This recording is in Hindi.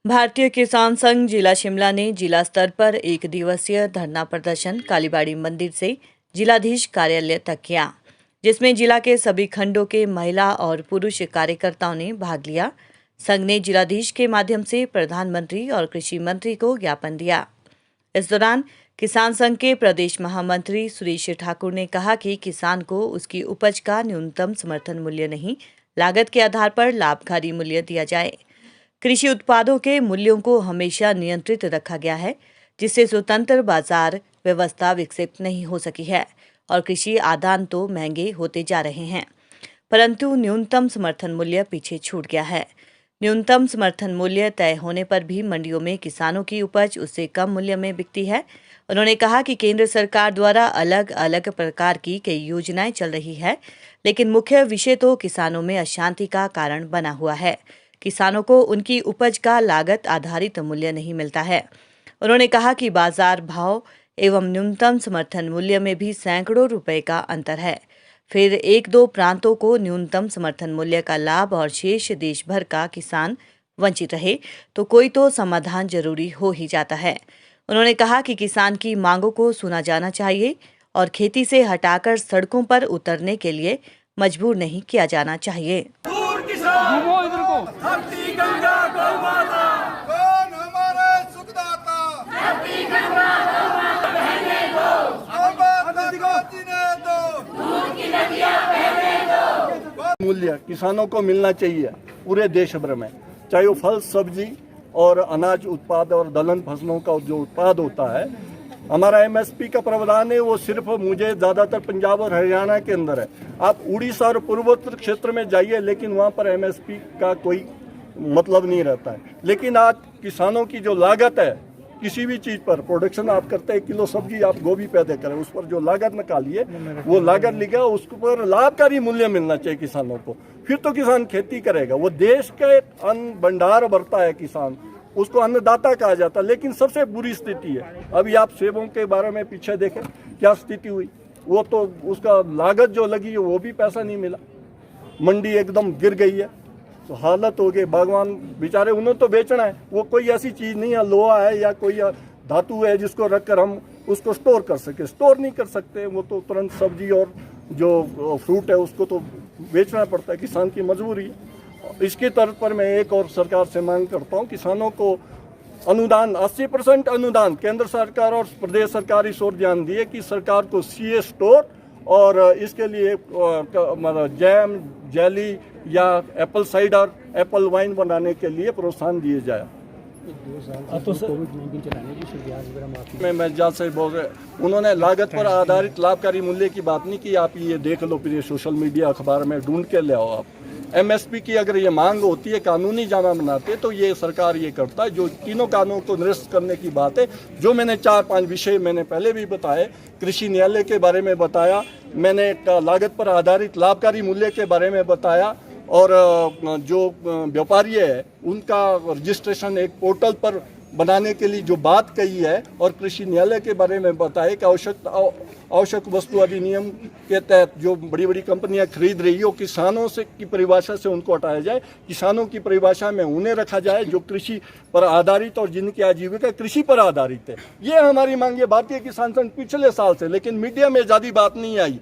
भारतीय किसान संघ जिला शिमला ने जिला स्तर पर एक दिवसीय धरना प्रदर्शन कालीबाड़ी मंदिर से जिलाधीश कार्यालय तक किया, जिसमें जिला के सभी खंडों के महिला और पुरुष कार्यकर्ताओं ने भाग लिया। संघ ने जिलाधीश के माध्यम से प्रधानमंत्री और कृषि मंत्री को ज्ञापन दिया। इस दौरान किसान संघ के प्रदेश महामंत्री सुरेश ठाकुर ने कहा कि किसान को उसकी उपज का न्यूनतम समर्थन मूल्य नहीं, लागत के आधार पर लाभकारी मूल्य दिया जाए। कृषि उत्पादों के मूल्यों को हमेशा नियंत्रित रखा गया है, जिससे स्वतंत्र बाजार व्यवस्था विकसित नहीं हो सकी है और कृषि आदान तो महंगे होते जा रहे हैं, परंतु न्यूनतम समर्थन मूल्य पीछे छूट गया है। न्यूनतम समर्थन मूल्य तय होने पर भी मंडियों में किसानों की उपज उससे कम मूल्य में बिकती है। उन्होंने कहा कि केंद्र सरकार द्वारा अलग अलग प्रकार की कई योजनाएं चल रही है, लेकिन मुख्य विषय तो किसानों में अशांति का कारण बना हुआ है। किसानों को उनकी उपज का लागत आधारित मूल्य नहीं मिलता है। उन्होंने कहा कि बाजार भाव एवं न्यूनतम समर्थन मूल्य में भी सैकड़ों रुपए का अंतर है। फिर एक दो प्रांतों को न्यूनतम समर्थन मूल्य का लाभ और शेष देश भर का किसान वंचित रहे तो कोई तो समाधान जरूरी हो ही जाता है। उन्होंने कहा कि किसान की मांगों को सुना जाना चाहिए और खेती से हटाकर सड़कों पर उतरने के लिए मजबूर नहीं किया जाना चाहिए। धरती गंगा गौ माता, कौन हमारे सुखदाता, धरती गंगा गौ माता बहने दो, को जीने दो, दूध की नदियां बहने दो। मूल्य किसानों को मिलना चाहिए पूरे देश भर में, चाहे वो फल सब्जी और अनाज उत्पाद और दलहन फसलों का जो उत्पाद होता है। हमारा एमएसपी का प्रावधान है वो सिर्फ मुझे ज़्यादातर पंजाब और हरियाणा के अंदर है। आप उड़ीसा और पूर्वोत्तर क्षेत्र में जाइए, लेकिन वहाँ पर एमएसपी का कोई मतलब नहीं रहता है। लेकिन आज किसानों की जो लागत है, किसी भी चीज़ पर प्रोडक्शन आप करते हैं, किलो सब्जी आप गोभी पैदा करें, उस पर जो लागत निकालिए वो लागत लिखा, उस पर लाभकारी मूल्य मिलना चाहिए किसानों को, फिर तो किसान खेती करेगा। वो देश के अन्न भंडार भरता है किसान, उसको अन्नदाता कहा जाता है। लेकिन सबसे बुरी स्थिति है, अभी आप सेबों के बारे में पीछे देखें क्या स्थिति हुई, वो तो उसका लागत जो लगी है वो भी पैसा नहीं मिला, मंडी एकदम गिर गई है, तो हालत हो गई। बागवान बेचारे, उन्हें तो बेचना है, वो कोई ऐसी चीज़ नहीं है, लोहा है या कोई धातु है जिसको रखकर हम उसको स्टोर कर सके, स्टोर नहीं कर सकते। वो तो तुरंत सब्जी और जो फ्रूट है उसको तो बेचना पड़ता है, किसान की मजबूरी है। इसके तर्ज पर मैं एक और सरकार से मांग करता हूँ, किसानों को अनुदान 80% अनुदान केंद्र सरकार और प्रदेश सरकार इस ओर ध्यान दिए कि सरकार को सीए स्टोर और इसके लिए मतलब जैम, जेली या एप्पल साइडर, एप्पल वाइन बनाने के लिए प्रोत्साहन दिए जाए। मैं जहाँ से बोल रहे, उन्होंने लागत पर आधारित लाभकारी मूल्य की बात नहीं की। आप ये देख लो, फिर ये सोशल मीडिया अखबार में ढूंढ के ले आओ आप। एमएसपी की अगर ये मांग होती है, कानूनी जामा बनाते, तो ये सरकार ये करता है। जो तीनों कानूनों को निरस्त करने की बात है, जो मैंने 4-5 विषय मैंने पहले भी बताए, कृषि न्यायालय के बारे में बताया, मैंने लागत पर आधारित लाभकारी मूल्य के बारे में बताया, और जो व्यापारी है उनका रजिस्ट्रेशन एक पोर्टल पर बनाने के लिए जो बात कही है, और कृषि न्यायालय के बारे में बताया कि आवश्यक वस्तु अधिनियम के तहत जो बड़ी बड़ी कंपनियां खरीद रही हो, किसानों से की परिभाषा से उनको हटाया जाए, किसानों की परिभाषा में उन्हें रखा जाए जो कृषि पर आधारित और जिनकी आजीविका कृषि पर आधारित है। ये हमारी मांग है भारतीय किसान संघ पिछले साल से, लेकिन मीडिया में ज़्यादा बात नहीं आई।